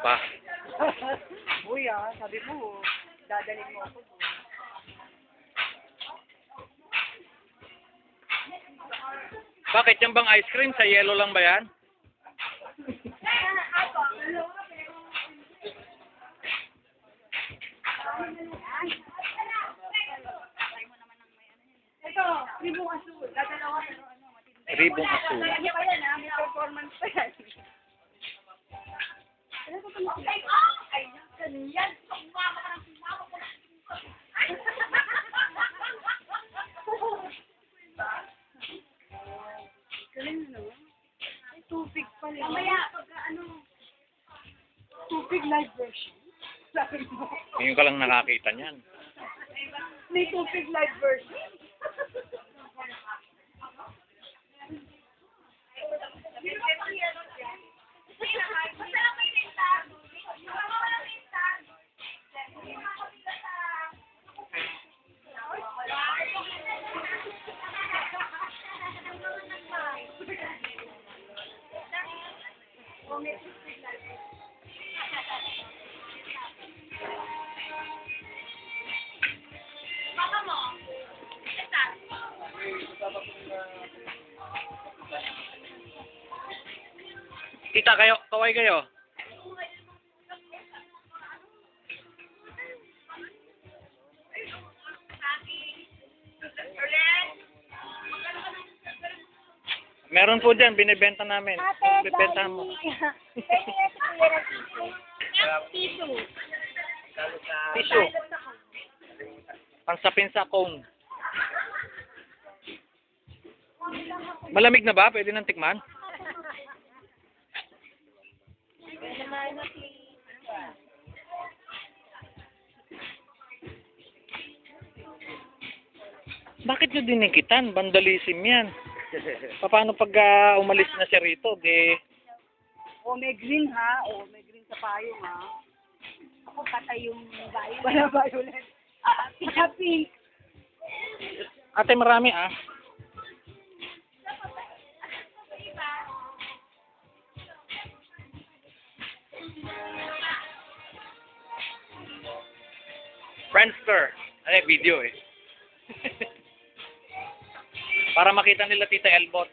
pa. Uy sabi mo, dadalhin mo ako. Bakit yung bang ice cream? Sa yellow lang ba yan? Ito, ribong asul. Dadalawa pero matindi. Ribong asul. Hindi pa yan may performance pa yan. Ay, ganyan. Sumama ka ng sumama ko na. Galing na naman. Ay, tubig pala. Mamaya, pagka tubig live version. Sabi mo. Ngayon ka lang nakakita niyan. May tubig live version. Kita kayo, kaway kayo. Meron po dyan, binibenta namin. Bibenta mo. Tissue. Pansapin sa cone. Malamig na ba? Pwede nang tikman? Bakit nyo dinikitan? Vandalism yan. Paano pag umalis na siya rito? May green ha. May green sa payong ha. Ako patay yung violet. Wala violet. Pink. Ate, marami Friendster. Ano video Para makita nila Tita Elbot.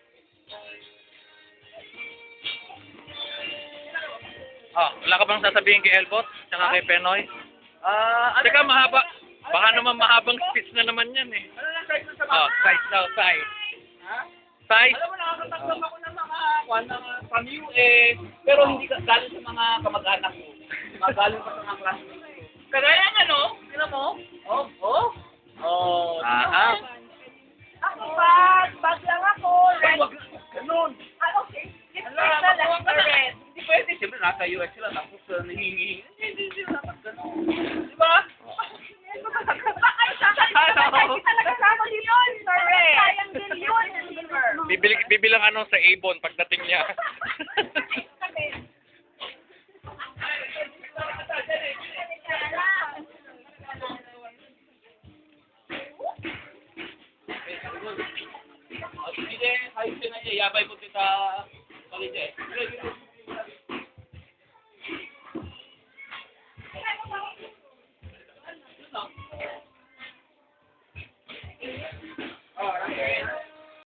Wala ka bang sasabihin kay Elbot? Tsaka kay Penoy? Teka, mahaba. Baka naman mahabang speech na naman yan Ano lang size sa mga? Size daw, size. Ha? Size? Alam mo, nakakatakdam ako ng mga pamilyo pero hindi galing sa mga kamag-anak ko. Magaling pa sa mga classmates ko. Kagaya nga no? Sino mo? Ako bag lang ako. Red. Ganun. Okay. Red. Hindi pwede. Siyempre nasa US sila tapos nangingi. Hindi dapat ganun. Di ba? Talaga sa ako yun, sir. Sayang din yun. Bibilang sa Avon pagdating niya. Sige, ayos na niya. Yabay mo kita. Kalite.